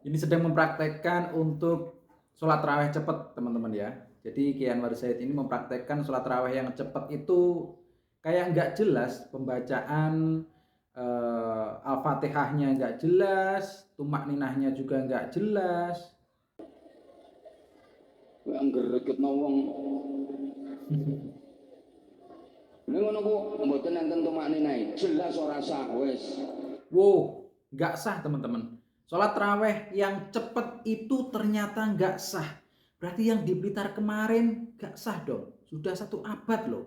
Ini sedang mempraktekkan untuk sholat tarawih cepat, teman-teman ya. Jadi Kiai Anwar Zaid ini mempraktekkan sholat tarawih yang cepat itu kayak nggak jelas pembacaan Al-Fatihahnya nggak jelas, tumak ninahnya juga nggak jelas. Angger wong. Lha ngono ku mboten enten tumak ninah, jelas ora sah wis. Wow, nggak sah teman-teman. Sholat tarawih yang cepat itu ternyata nggak sah. Berarti yang di Blitar kemarin nggak sah dong. Sudah 1 abad loh.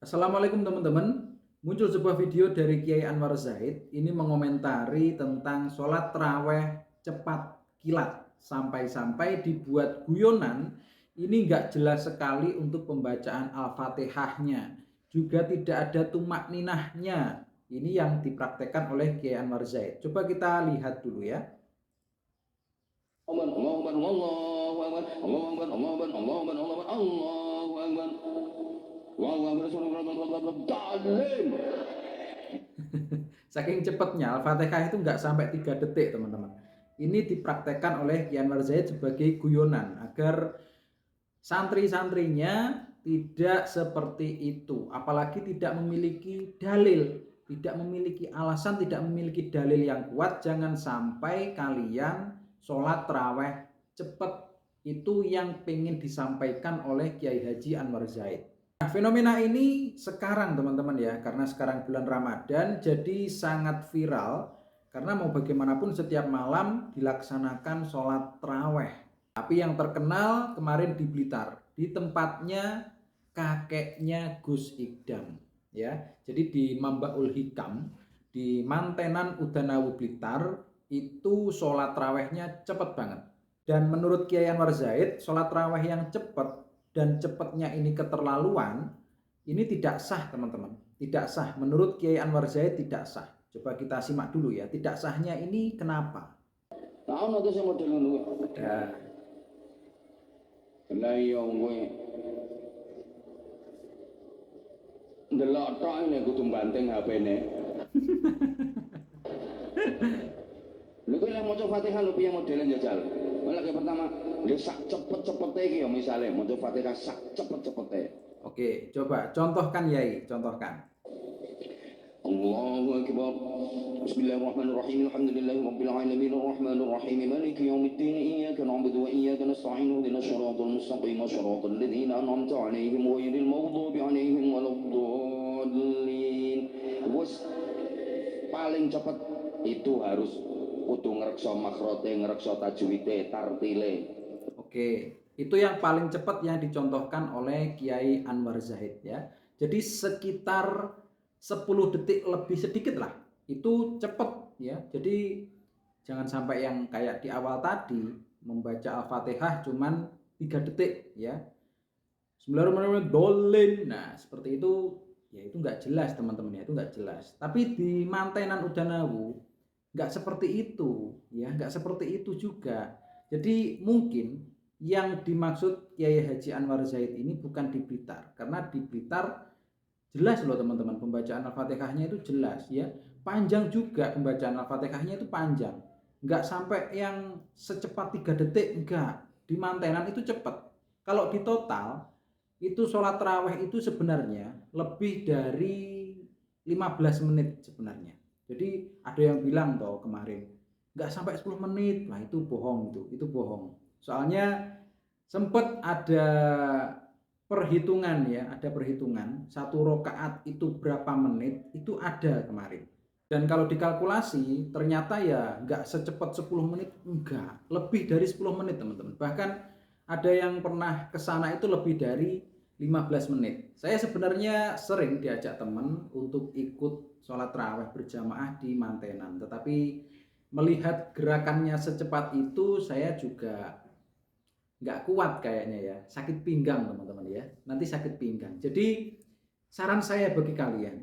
Assalamualaikum teman-teman. Muncul sebuah video dari Kiai Anwar Zaid. Ini mengomentari tentang sholat tarawih cepat kilat. Sampai-sampai dibuat guyonan. Ini nggak jelas sekali untuk pembacaan Al-Fatihahnya. Juga tidak ada tumak ninahnya. Ini yang dipraktekkan oleh Kiai Anwar Zaid. Coba kita lihat dulu ya. Saking cepatnya Al-Fatihah itu nggak sampai 3 detik teman-teman. Ini dipraktekkan oleh Kiai Anwar Zaid sebagai guyonan agar santri-santrinya tidak seperti itu, apalagi tidak memiliki dalil, tidak memiliki alasan, tidak memiliki dalil yang kuat. Jangan sampai kalian sholat tarawih cepat, itu yang pengen disampaikan oleh Kiai Haji Anwar Zaid. Nah, fenomena ini sekarang teman-teman ya, karena sekarang bulan Ramadan jadi sangat viral, karena mau bagaimanapun setiap malam dilaksanakan sholat tarawih. Tapi yang terkenal kemarin di Blitar, di tempatnya kakeknya Gus Ikdam ya. Jadi di Mambaul Hikam, di Mantenan Udanawu Blitar, itu sholat tarawihnya cepet banget. Dan menurut Kiai Anwar Zaid, sholat tarawih yang cepet dan cepetnya ini keterlaluan, ini tidak sah teman-teman. Tidak sah, menurut Kiai Anwar Zaid tidak sah. Coba kita simak dulu ya, tidak sahnya ini kenapa? Tahu nanti saya model ngono. Ada. Lah iya kowe. Ndelok tok ini kudu banting HP-ne. Lha kowe lek maca Fatihah lho piye modele njajal? Lagi pertama, lha sak cepet-cepete iki ya misale maca Fatihah sak cepet-cepete. Oke, coba contohkan Yai, contohkan. Allahu Akbar. Bismillahirrahmanirrahim. Alhamdulillahi rabbil alamin arrahmanir rahim maliki yaumiddin iyyaka na'budu wa iyyaka nasta'in ihdinas siratal mustaqim siratal ladzina an'amta 'alaihim ghairil maghdubi 'alaihim waladdallin. Wes paling cepet itu harus kudu ngreksa makhrote, ngreksa tajwide, tartile. Oke, itu yang paling cepat yang dicontohkan oleh Kiai Anwar Zaid ya. Jadi sekitar 10 detik lebih sedikit lah. Itu cepat ya. Jadi jangan sampai yang kayak di awal tadi membaca Al-Fatihah cuman 3 detik ya. Bismillahirrahmanirrahim. Nah, seperti itu ya, itu nggak jelas teman-teman ya, itu nggak jelas. Tapi di Mantenan Udanawu nggak seperti itu ya, nggak seperti itu juga. Jadi mungkin yang dimaksud Kiai Haji Anwar Zaid ini bukan di Blitar, karena di Blitar jelas loh teman-teman, pembacaan Al-Fatihahnya itu jelas ya, panjang juga pembacaan Al-Fatihahnya itu panjang, nggak sampai yang secepat 3 detik, enggak. Di Mantenan itu cepat. Kalau di total itu sholat tarawih itu sebenarnya lebih dari 15 menit sebenarnya. Jadi ada yang bilang toh kemarin nggak sampai 10 menit, nah itu bohong, itu bohong. Soalnya sempat ada perhitungan ya, ada perhitungan 1 rakaat itu berapa menit, itu ada kemarin. Dan kalau dikalkulasi ternyata ya nggak secepat 10 menit, enggak, lebih dari 10 menit teman-teman. Bahkan ada yang pernah kesana itu lebih dari 15 menit. Saya sebenarnya sering diajak teman untuk ikut sholat tarawih berjamaah di Mantenan, tetapi melihat gerakannya secepat itu saya juga nggak kuat kayaknya ya, sakit pinggang teman-teman ya, nanti sakit pinggang. Jadi saran saya bagi kalian,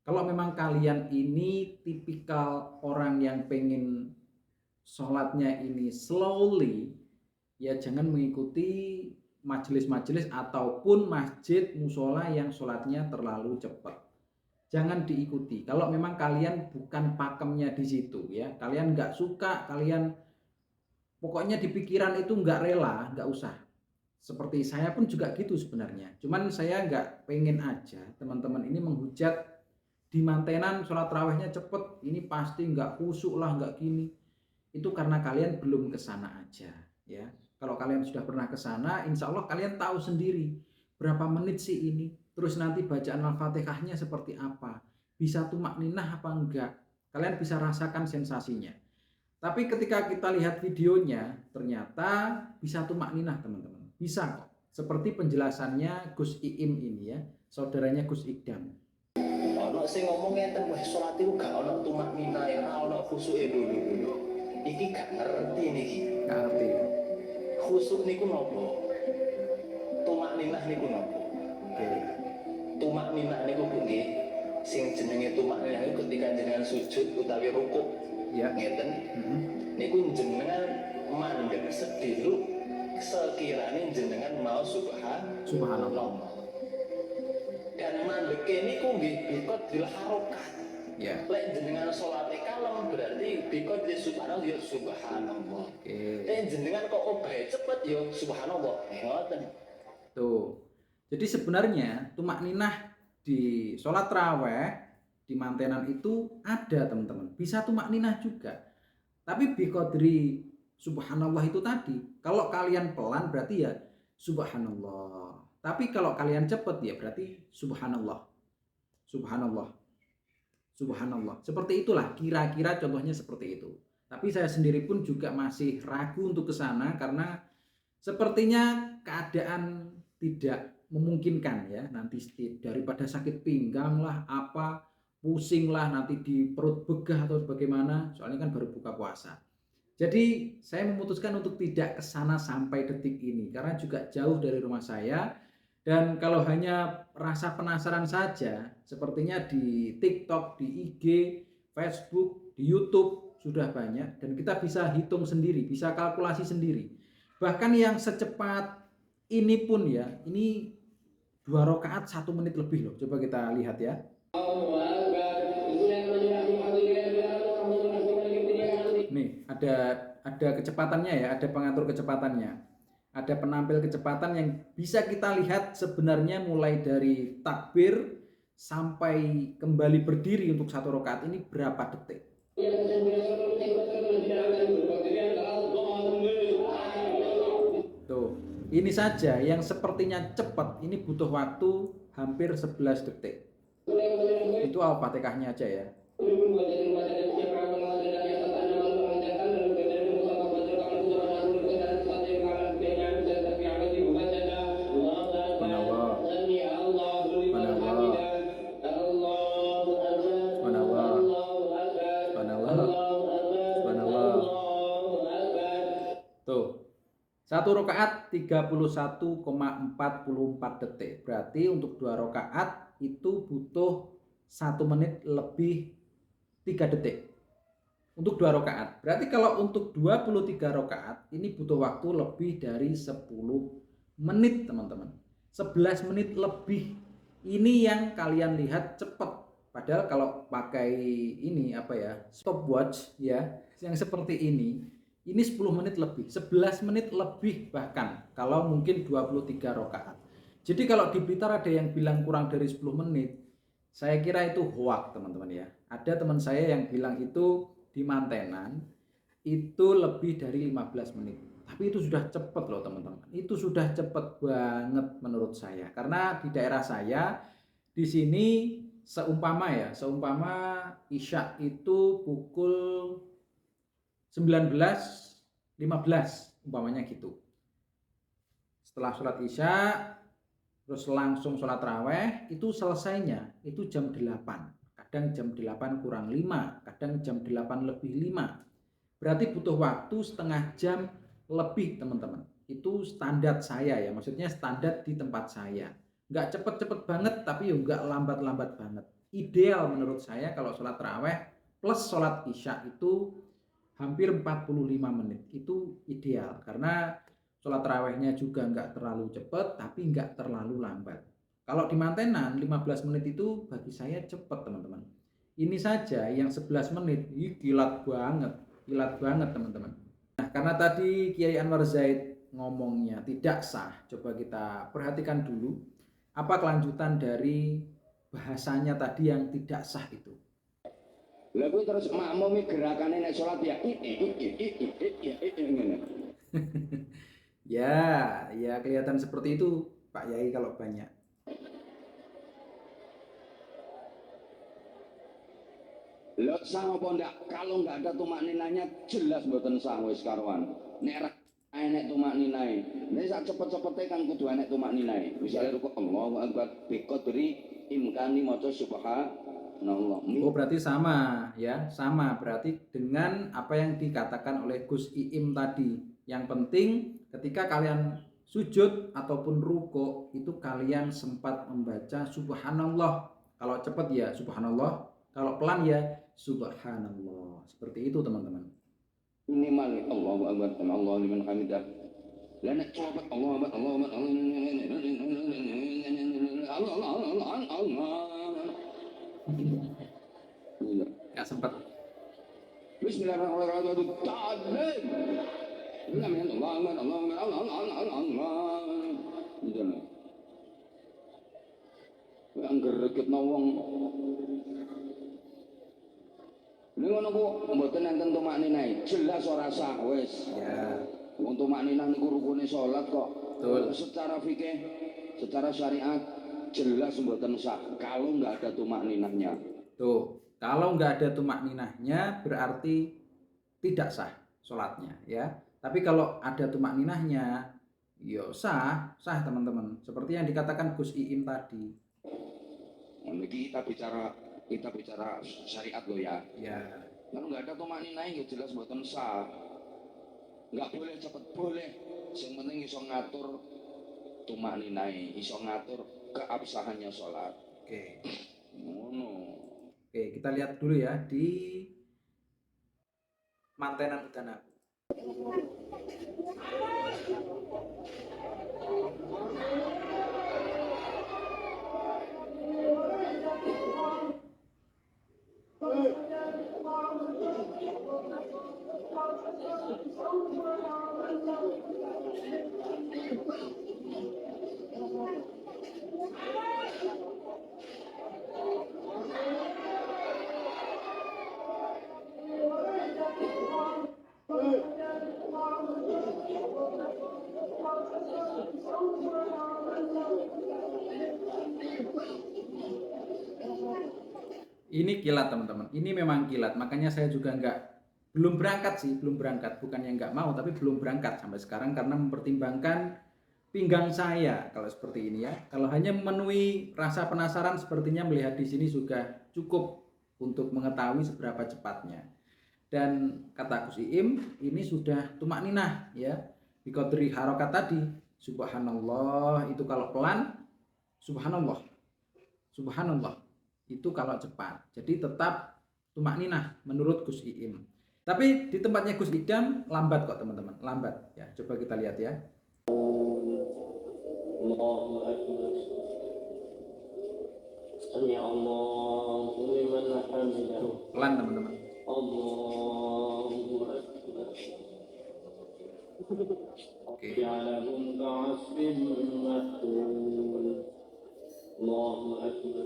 kalau memang kalian ini tipikal orang yang pengen sholatnya ini slowly, ya jangan mengikuti majelis-majelis ataupun masjid musola yang sholatnya terlalu cepat. Jangan diikuti. Kalau memang kalian bukan pakemnya di situ ya, kalian nggak suka, kalian pokoknya di pikiran itu nggak rela, nggak usah. Seperti saya pun juga gitu sebenarnya. Cuman saya nggak pengen aja teman-teman ini menghujat di mantenan sholat rawehnya cepet, ini pasti nggak khusyuk lah, nggak gini. Itu karena kalian belum kesana aja ya. Kalau kalian sudah pernah kesana, insya Allah kalian tahu sendiri berapa menit sih ini. Terus nanti bacaan Al-Fatihahnya seperti apa, bisa tumak ninah apa enggak, kalian bisa rasakan sensasinya. Tapi ketika kita lihat videonya, ternyata bisa tumak ninah teman-teman, bisa kok. Seperti penjelasannya Gus Iim ini ya, saudaranya Gus Ikdam. Ono sing ngomong ngeten wah salat iku gak ono tumak nina ya ono khusuke dulu. Iki gak ngerti niki. Gak ngerti. Khusuk niku nopo? Tumak ninah niku nopo? Oke. Tumak ninah niku nggih sing jenenge tumak ninah niku ketika jenengan sujud utawi rukuk. Ya. Ngeten. Niku jenengan mandeg sedilu sekiranya jenengan mau subhanallah. Dan mandeke niku nggih biqadril harokat. Ya. Lek jenengan salate kalem berarti biqadri subhanallah ya subhanallah. Lek jenengan kok obahe cepet ya subhanallah. Ngoten. Tuh. Jadi sebenarnya tumak ninah di sholat raweh di mantenan itu ada teman-teman. Bisa tumak ninah juga. Tapi biqadri subhanallah itu tadi, kalau kalian pelan berarti ya subhanallah. Tapi kalau kalian cepet ya berarti subhanallah. Subhanallah. Subhanallah. Seperti itulah kira-kira contohnya seperti itu. Tapi saya sendiri pun juga masih ragu untuk ke sana karena sepertinya keadaan tidak memungkinkan ya. Nanti daripada sakit pinggang lah, apa, pusing lah, nanti di perut begah atau bagaimana. Soalnya kan baru buka puasa. Jadi saya memutuskan untuk tidak ke sana sampai detik ini karena juga jauh dari rumah saya. Dan kalau hanya rasa penasaran saja, sepertinya di TikTok, di IG, Facebook, di YouTube sudah banyak dan kita bisa hitung sendiri, bisa kalkulasi sendiri. Bahkan yang secepat ini pun ya, ini 2 rakaat 1 menit lebih loh. Coba kita lihat ya. Nih, ada kecepatannya ya, ada pengatur kecepatannya. Ada penampil kecepatan yang bisa kita lihat sebenarnya mulai dari takbir sampai kembali berdiri untuk 1 rakaat ini berapa detik. Tuh, ini saja yang sepertinya cepat ini butuh waktu hampir 11 detik. Itu Al-Fatihahnya aja ya. Tuh, 1 rakaat 31,44 detik. Berarti untuk 2 rakaat itu butuh 1 menit lebih 3 detik. Untuk 2 rakaat. Berarti kalau untuk 23 rakaat ini butuh waktu lebih dari 10 menit, teman-teman. 11 menit lebih. Ini yang kalian lihat cepat. Padahal kalau pakai ini apa ya? Stopwatch ya, yang seperti ini 10 menit lebih, 11 menit lebih bahkan kalau mungkin 23 rakaat. Jadi kalau di Blitar ada yang bilang kurang dari 10 menit, saya kira itu hoax teman-teman ya. Ada teman saya yang bilang itu di mantenan itu lebih dari 15 menit. Tapi itu sudah cepat loh teman-teman. Itu sudah cepat banget menurut saya. Karena di daerah saya di sini seumpama Isya itu pukul 19.15 umpamanya gitu. Setelah sholat Isya terus langsung sholat raweh itu selesainya itu jam 8. Kadang jam 8 kurang 5, kadang jam 8 lebih 5. Berarti butuh waktu setengah jam lebih teman-teman. Itu standar saya ya, maksudnya standar di tempat saya. Nggak cepet-cepet banget tapi juga lambat-lambat banget. Ideal menurut saya kalau sholat raweh plus sholat Isya itu hampir 45 menit. Itu ideal karena sholat tarawihnya juga nggak terlalu cepat, tapi nggak terlalu lambat. Kalau di mantenan 15 menit itu bagi saya cepat teman-teman. Ini saja yang 11 menit, ini kilat banget teman-teman. Nah, karena tadi Kiai Anwar Zaid ngomongnya tidak sah, coba kita perhatikan dulu apa kelanjutan dari bahasanya tadi yang tidak sah itu. Lah kuwi terus makmum gerakane nek salat ya ngene. Ya kelihatan seperti itu Pak Yai kalau banyak. Lho sah apa ndak? Kalau nggak ada tumak ninahnya jelas mboten sah wis karuan. Nek ra enek tumak ninahe. Nek sak cepet-cepete kan kudu enek tumak ninahe. Misale rukuk Allahu Akbar biqadri imkani maca subhanallah. Oh berarti sama ya, sama berarti dengan apa yang dikatakan oleh Gus Iim tadi. Yang penting ketika kalian sujud ataupun ruko itu kalian sempat membaca subhanallah. Kalau cepat ya subhanallah, kalau pelan ya subhanallah. Seperti itu teman-teman. Minimal Allahu Akbar, Allahu liman hamidah. Lah nek coba Allahu Akbar, Allahu Akbar, Nggak sempat. Bismillahirrahmanirrahim. Ta'lim. Allahu Akbar, Allahu Akbar, Allah. Gitu loh. Yang gregetno wong. Ini ngono ku mboten enten tumak ninahe, jelas ora sah wis. Ya, Wong tumak ninah niku rukune salat kok. betul. Secara fikih, secara syariat jelas mboten sah kalau nggak ada tumak ninahnya. Tuh, kalau nggak ada tumak ninahnya berarti tidak sah sholatnya ya. Tapi kalau ada tumak ninahnya, yo sah teman-teman. Seperti yang dikatakan Gus Iim tadi. Ini kita bicara syariat loh ya. Ya, Kalau nggak ada tumak ninahnya ya jelas mboten sah. Nggak boleh cepet boleh. Yang penting iso ngatur tumak ninahe, iso ngatur keabsahannya sholat. oke. Ngono. Oke, kita lihat dulu ya di mantenan udana. Ini kilat teman-teman, ini memang kilat, makanya saya juga belum berangkat, bukannya nggak mau, tapi belum berangkat sampai sekarang karena mempertimbangkan pinggang saya kalau seperti ini ya. Kalau hanya memenuhi rasa penasaran, sepertinya melihat di sini sudah cukup untuk mengetahui seberapa cepatnya. Dan kata Gus Iim, ini sudah tumak ninah ya, di qadri harokat tadi, subhanallah itu kalau pelan, subhanallah itu kalau cepat. Jadi tetap tumak ninah menurut Gus Iim. Tapi di tempatnya Gus Idam lambat kok teman-teman, lambat ya. Coba kita lihat ya. Allahu Akbar. Sami Allahu liman hamidah. Pelan teman-teman. Allahu Akbar. Oke. Ja'alahum ka'asfin ma'kul. Allahu Akbar.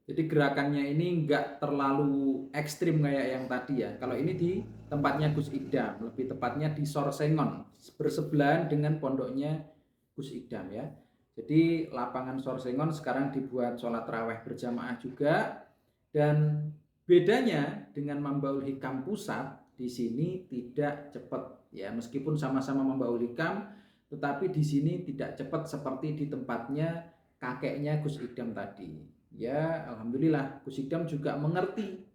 Jadi gerakannya ini nggak terlalu ekstrim kayak yang tadi ya. Kalau ini di tempatnya Gus Idam, lebih tepatnya di Sorsengon, bersebelahan dengan pondoknya Gus Idam ya. Jadi lapangan Sorsengon sekarang dibuat sholat tarawih berjamaah juga. Dan bedanya dengan Mambaul Hikam pusat, di sini tidak cepat ya. Meskipun sama-sama Mambaul Hikam, tetapi di sini tidak cepat seperti di tempatnya kakeknya Gus Idam tadi. Ya alhamdulillah Gus Idam juga mengerti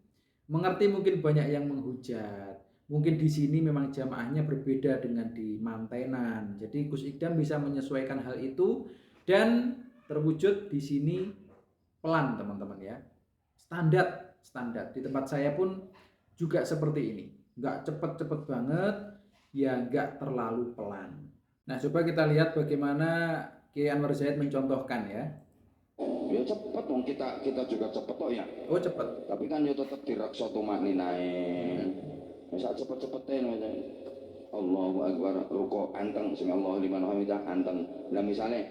mungkin banyak yang menghujat, mungkin di sini memang jamaahnya berbeda dengan di mantenan, jadi Gus Idam bisa menyesuaikan hal itu dan terwujud di sini pelan teman-teman ya, standar di tempat saya pun juga seperti ini, nggak cepet-cepet banget ya nggak terlalu pelan. Nah, coba kita lihat bagaimana Kiai Anwar Zaid mencontohkan ya. Ya cepet dong, kita juga cepet kok ya. Oh, cepet. Tapi kan ya tetep direksa tumakninae. Bisa cepet-cepetin aja. Allahu Akbar, ruko anteng, sami Allahu liman hamidah anteng. Nah misalnya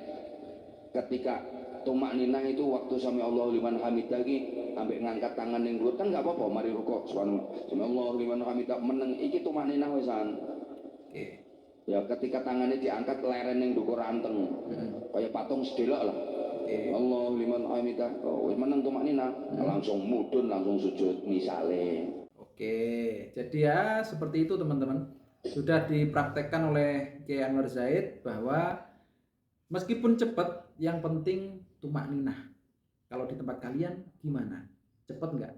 ketika tumakninah itu waktu sami Allahu liman hamidah iki ambek ngangkat tangan ning dhuwur kan nggak apa-apa, mari ruko subhanallah. Sami Allahu liman hamidah meneng iki tumakninah wisan. Oke. Ya ketika tangannya diangkat leren ning dhuwur anteng. Kayak patung sedelok lah. Oke. Allahu liman hamidah. Oh, wis meneng tumakninah, langsung mudhun, langsung sujud misale. Oke, jadi ya seperti itu teman-teman. Sudah dipraktekkan oleh Kiai Anwar Zaid bahwa meskipun cepat, yang penting tumakninah. Kalau di tempat kalian gimana? Cepat nggak?